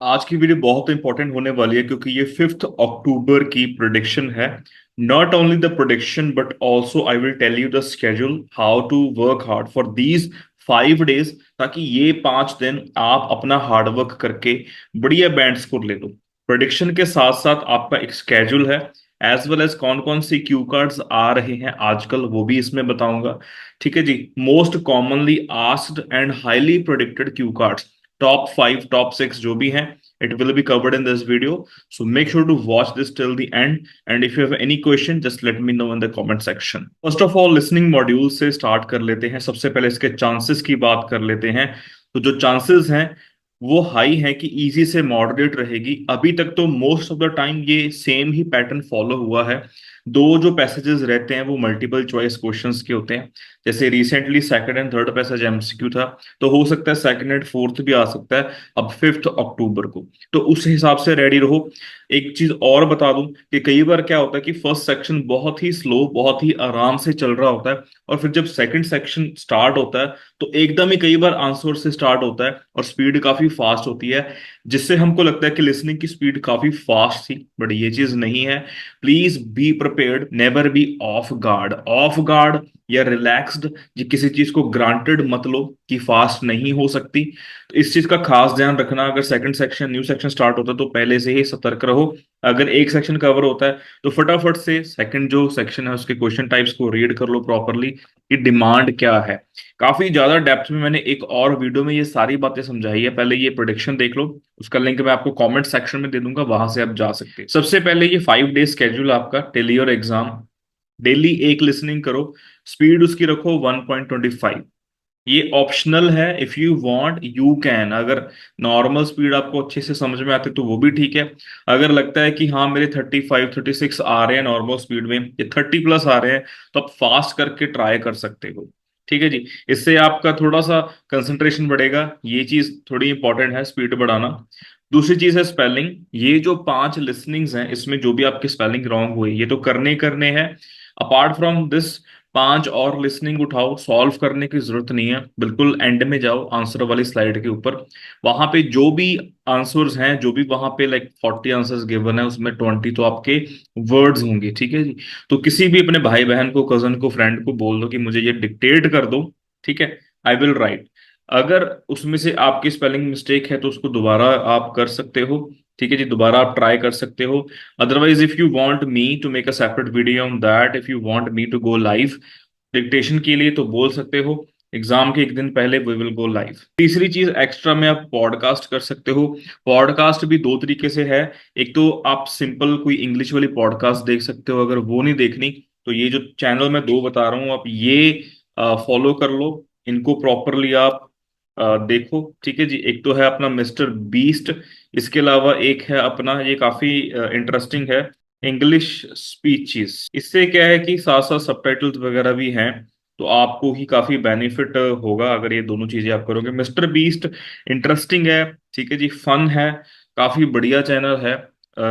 आज की वीडियो बहुत इंपॉर्टेंट होने वाली है क्योंकि ये 5 अक्टूबर की प्रोडिक्शन है। Not only the prediction but also I will tell you the schedule how to work hard for these 5 days, ताकि ये 5 दिन आप अपना हार्ड वर्क करके बढ़िया बैंड स्कोर ले लो। प्रोडिक्शन के साथ साथ आपका एक स्केड्यूल है, एज वेल एज कौन कौन सी क्यू कार्ड्स आ रहे हैं आजकल वो भी इसमें बताऊंगा। ठीक है जी। Most commonly asked and highly predicted cue cards, top 5 top 6 जो भी हैं, it will be covered in this video. So make sure to watch this till the end, and if you have any question just let me know in the comment section. First of all, listening module से start कर लेते हैं। सबसे पहले इसके chances की बात कर लेते हैं। तो जो चांसेस हैं वो हाई है कि इजी से मॉडरेट रहेगी। अभी तक तो मोस्ट ऑफ द टाइम ये सेम ही पैटर्न फॉलो हुआ है। दो जो पैसेजेस रहते हैं वो मल्टीपल चॉइस क्वेश्चंस के होते हैं। जैसे recently second and third passage MCQ था, तो हो सकता है सेकंड एंड फोर्थ भी आ सकता है अब 5 अक्टूबर को। तो उस हिसाब से रेडी रहो। एक चीज और बता दूं कि कई बार क्या होता है कि फर्स्ट सेक्शन बहुत ही स्लो, बहुत ही आराम से चल रहा होता है, और फिर जब सेकंड सेक्शन स्टार्ट होता है तो एकदम ही कई बार आंसर से स्टार्ट होता है और स्पीड काफी फास्ट होती है, जिससे हमको लगता है कि लिसनिंग की स्पीड काफी फास्ट थी, बट ये चीज नहीं है। Please be prepared, never be of guard. Of guard या रिलैक्स्ड, ये किसी चीज को ग्रांटेड मत लो कि फास्ट नहीं हो सकती। तो इस चीज का खास ध्यान रखना। अगर second section new section start होता है तो पहले से ही सतर्क रहो। अगर एक सेक्शन कवर होता है तो फटाफट से सेकंड जो सेक्शन है उसके क्वेश्चन टाइप्स को रीड कर लो प्रॉपरली कि डिमांड क्या है। काफी ज्यादा डेप्थ में मैंने एक और वीडियो में ये सारी बातें समझाई है, पहले ये प्रोडिक्शन देख लो। उसका लिंक मैं आपको कमेंट सेक्शन में दे दूंगा, वहां से आप जा सकते हैं। सबसे पहले ये 5 डे स्केड्यूल आपका टेली और एग्जाम। डेली एक लिसनिंग करो, स्पीड उसकी रखो 1.25। ये ऑप्शनल है, if you want you can. अगर नॉर्मल स्पीड आपको अच्छे से समझ में आती है तो वो भी ठीक है। अगर लगता है कि हाँ मेरे 35 36 आ रहे हैं नॉर्मल स्पीड में, ये 30+ आ रहे हैं, तो आप फास्ट करके ट्राई कर सकते हो। ठीक है जी। इससे आपका थोड़ा सा कंसंट्रेशन बढ़ेगा, ये चीज थोड़ी इंपॉर्टेंट है, स्पीड बढ़ाना। दूसरी चीज है स्पेलिंग। ये जो 5 लिसनिंग्स हैं इसमें जो भी आपकी स्पेलिंग रॉन्ग हुई ये तो करने करने हैं। अपार्ट फ्रॉम दिस 5 और लिसनिंग उठाओ, सॉल्व करने की जरूरत नहीं है। बिल्कुल एंड में जाओ आंसर वाली स्लाइड के ऊपर, वहां पे जो भी आंसर्स हैं, जो भी वहां पे लाइक 40 आंसर्स गिवन है उसमें 20 तो आपके वर्ड्स होंगे। ठीक है जी। तो किसी भी अपने भाई बहन को, कजन को, फ्रेंड को बोल दो कि मुझे ये डिक्टेट कर दो। ठीक है, आई विल राइट। अगर उसमें से आपकी स्पेलिंग मिस्टेक है तो उसको दोबारा आप कर सकते हो। ठीक है जी, दोबारा आप ट्राई कर सकते हो। Otherwise if you want me to make a separate video on that, if you want me to go live dictation के लिए, तो बोल सकते हो। एग्जाम के एक दिन पहले वी विल गो लाइव। तीसरी चीज एक्स्ट्रा में आप पॉडकास्ट कर सकते हो। पॉडकास्ट भी दो तरीके से है। एक तो आप सिंपल कोई इंग्लिश वाली पॉडकास्ट देख सकते हो, अगर वो नहीं देखनी तो ये जो चैनल मैं दो बता रहा हूँ आप ये फॉलो कर लो। इनको प्रॉपरली आप देखो। ठीक है जी। एक तो है अपना मिस्टर बीस्ट, इसके अलावा एक है अपना, ये काफी इंटरेस्टिंग है, इंग्लिश स्पीचेस। इससे क्या है कि साथ साथ सबटाइटल्स वगैरह भी हैं, तो आपको ही काफी बेनिफिट होगा अगर ये दोनों चीजें आप करोगे। मिस्टर बीस्ट इंटरेस्टिंग है, ठीक है जी, फन है, काफी बढ़िया चैनल है।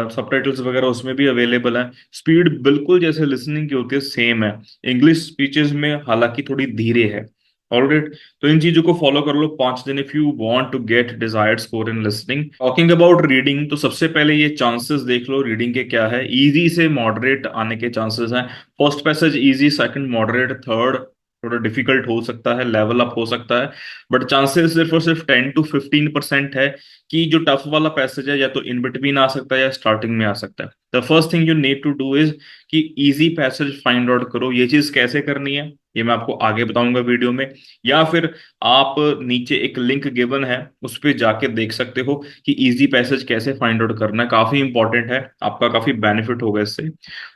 सबटाइटल्स वगैरह उसमें भी अवेलेबल है। स्पीड बिल्कुल जैसे लिसनिंग की होती है सेम है, इंग्लिश स्पीचेस में हालांकि थोड़ी धीरे है। ऑलराइट, तो इन चीजों को फॉलो कर लो 5 दिन if you want to get desired score in listening. Talking about reading, तो सबसे पहले ये चांसेस देख लो रीडिंग के क्या है। इजी से मॉडरेट आने के चांसेस हैं। First passage easy, second moderate, third थोड़ा डिफिकल्ट हो सकता है, लेवल अप हो सकता है। बट चांसेस सिर्फ और सिर्फ 10 to 15% है कि जो टफ वाला पैसेज है या तो इन बिटवीन आ सकता है या स्टार्टिंग में आ सकता है। The first thing you need to do is कि इजी पैसेज फाइंड आउट करो। ये चीज कैसे करनी है ये मैं आपको आगे बताऊंगा वीडियो में, या फिर आप नीचे एक लिंक गिवन है उस पर जाके देख सकते हो कि इजी पैसेज कैसे फाइंड आउट करना है। काफी इंपॉर्टेंट है, आपका काफी बेनिफिट होगा इससे।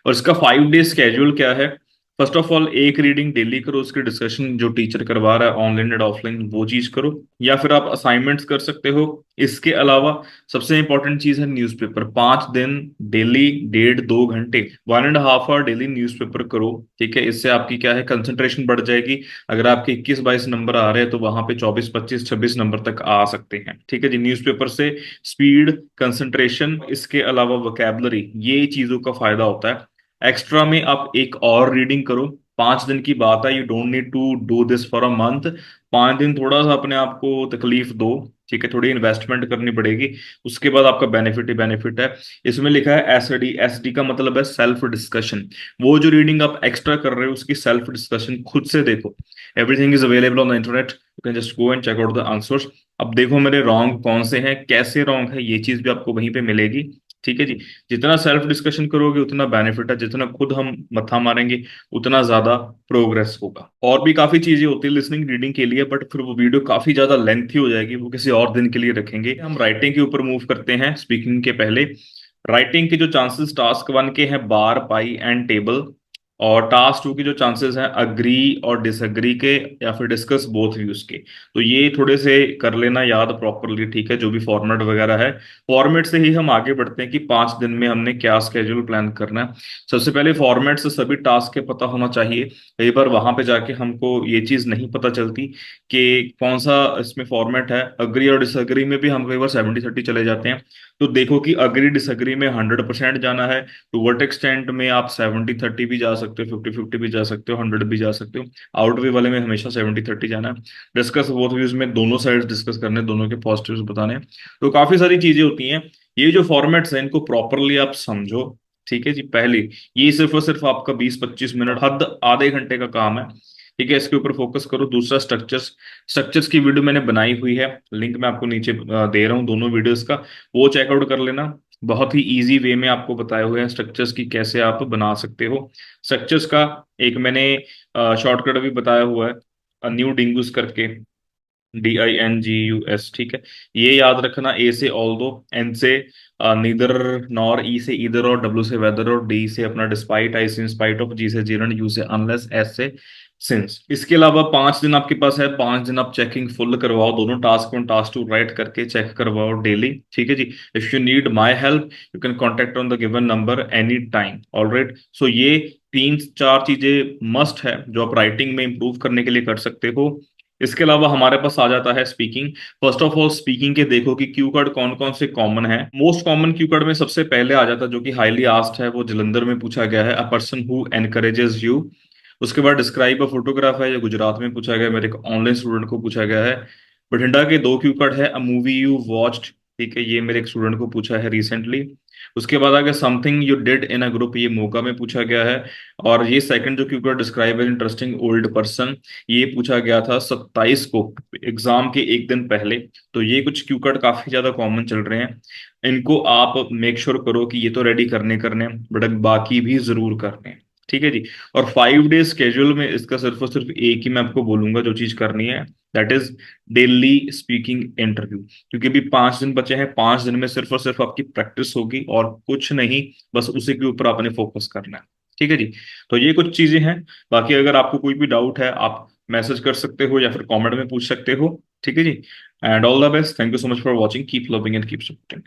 और इसका 5 डे स्केड्यूल क्या है। फर्स्ट ऑफ ऑल एक रीडिंग डेली करो, उसकी डिस्कशन जो टीचर करवा रहा है ऑनलाइन एंड ऑफलाइन वो चीज करो, या फिर आप असाइनमेंट्स कर सकते हो। इसके अलावा सबसे इंपॉर्टेंट चीज है न्यूज़पेपर। 5 दिन डेली 1.5 2 घंटे, 1.5 आवर डेली न्यूज़पेपर करो। ठीक है, इससे आपकी क्या है कंसंट्रेशन बढ़ जाएगी। अगर आपके 21 22 नंबर आ रहे हैं तो वहां पे 24 25 26 नंबर तक आ सकते हैं। ठीक है जी। न्यूज़पेपर से स्पीड, कंसंट्रेशन, इसके अलावा वोकैबलरी, ये चीजों का फायदा होता है। एक्स्ट्रा में आप एक और रीडिंग करो। 5 दिन की बात है, you don't need to do this for a month. 5 दिन थोड़ा सा अपने आप को तकलीफ दो। ठीक है, थोड़ी इन्वेस्टमेंट करनी पड़ेगी, उसके बाद आपका बेनिफिट ही बेनिफिट है। इसमें लिखा है एसडी, एसडी का मतलब है सेल्फ डिस्कशन। वो जो रीडिंग आप एक्स्ट्रा कर रहे हो उसकी सेल्फ डिस्कशन खुद से देखो। Everything is available on the internet, you can just go and check out the answers. अब देखो मेरे रॉन्ग कौन से हैं, कैसे रॉन्ग है, ये चीज भी आपको वहीं पे मिलेगी। ठीक है जी। जितना सेल्फ डिस्कशन करोगे उतना बेनिफिट है, जितना खुद हम मत्था मारेंगे उतना ज्यादा प्रोग्रेस होगा। और भी काफी चीजें होती है लिसनिंग रीडिंग के लिए, बट फिर वो वीडियो काफी ज्यादा लेंथी हो जाएगी, वो किसी और दिन के लिए रखेंगे। हम राइटिंग के ऊपर मूव करते हैं स्पीकिंग के पहले। राइटिंग के जो चांसेस टास्क वन के हैं बार, पाई एंड टेबल, और टास्क टू के जो चांसेस हैं अग्री और डिसअग्री के, या फिर डिस्कस बोथ व्यूज के। तो ये थोड़े से कर लेना याद प्रॉपरली, ठीक है, जो भी फॉर्मेट वगैरह है। फॉर्मेट से ही हम आगे बढ़ते हैं कि 5 दिन में हमने क्या स्केड्यूल प्लान करना है। सबसे पहले फॉर्मेट से सभी टास्क के पता होना चाहिए। कई बार वहां पे जाके हमको ये चीज नहीं पता चलती कि कौन सा इसमें फॉर्मेट है। अग्री और डिसअग्री में भी हम कई बार 70-30 चले जाते हैं। तो देखो कि अग्री डिसअग्री में 100% जाना है, टू व्हाट एक्सटेंट में आप 70-30 भी जा सकते हो, 50-50 भी जा सकते हो, 100 भी जा सकते हो। आउट वे वाले में हमेशा 70-30 जाना है। डिस्कस बोथ व्यूज में दोनों साइड डिस्कस करने, दोनों के पॉजिटिव्स बताने। तो काफी सारी चीजें होती हैं। ये जो फॉर्मेट्स हैं इनको प्रॉपरली आप समझो। ठीक है जी। पहले ये सिर्फ और सिर्फ आपका 20-25 मिनट, हद आधे घंटे का काम है। ठीक है, इसके ऊपर फोकस करो। दूसरा स्ट्रक्चर्स, स्ट्रक्चर्स की वीडियो मैंने बनाई हुई है, लिंक मैं आपको नीचे दे रहा हूँ दोनों वीडियोस का, वो चेकआउट कर लेना। बहुत ही इजी वे में आपको बताए हुए हैं स्ट्रक्चर्स की कैसे आप बना सकते हो। स्ट्रक्चर्स का एक मैंने शॉर्टकट भी बताया हुआ है, न्यू डिंगूस करके, DINGUS। ठीक है, ये याद रखना। ए से ऑल दो, एन से नीदर नॉर, ई से ईदर और, डब्ल्यू से वेदर और, डी से अपना डिस्पाइट, आई से इंस्पाइट ऑफ, जी से जीरन, यू से अनलेस, एस से सिंस। इसके अलावा 5 दिन आपके पास है, 5 दिन आप चेकिंग फुल करवाओ, दोनों task one task two write करके चेक करवाओ डेली। ठीक है जी। If you need my help you can contact on the given number any time. Alright, so ये 3-4 चीजें मस्ट है जो आप राइटिंग में इंप्रूव करने के लिए कर सकते हो। इसके अलावा हमारे पास आ जाता है speaking. First of all speaking के देखो कि क्यू कार्ड कौन कौन से कॉमन है। मोस्ट कॉमन क्यू कार्ड में सबसे पहले आ जाता है जो कि हाईली आस्क्ड है, वो जलंधर में पूछा गया है, a person who encourages you. उसके बाद डिस्क्राइब अ फोटोग्राफ है, जो गुजरात में पूछा गया है, मेरे एक ऑनलाइन स्टूडेंट को पूछा गया है। बठिंडा के 2 क्यू कार्ड है, अ मूवी यू वॉच्ड। ठीक है, ये मेरे एक स्टूडेंट को पूछा है रिसेंटली। उसके बाद आ गया something you did in a group, ये मोगा में पूछा गया है। और ये सेकंड जो Q card describe an interesting old person, ये पूछा गया था 27 को, एग्जाम के एक दिन पहले। तो ये कुछ क्यू कार्ड काफी ज्यादा कॉमन चल रहे हैं। इनको आप मेक श्योर करो कि ये तो रेडी करने करने हैं, बट बाकी भी जरूर करने हैं। ठीक है जी। और 5 डेज स्केड्यूल में इसका सिर्फ और सिर्फ एक ही मैं आपको बोलूंगा जो चीज करनी है, that is daily speaking interview. क्योंकि अभी 5 दिन बचे हैं, 5 दिन में सिर्फ और सिर्फ आपकी प्रैक्टिस होगी और कुछ नहीं, बस उसी के ऊपर आपने फोकस करना है। ठीक है जी। तो ये कुछ चीजें हैं। बाकी अगर आपको कोई भी डाउट है आप मैसेज कर सकते हो या फिर कमेंट में पूछ सकते हो। ठीक है जी। And all the best, thank you so much for watching, keep loving and keep supporting.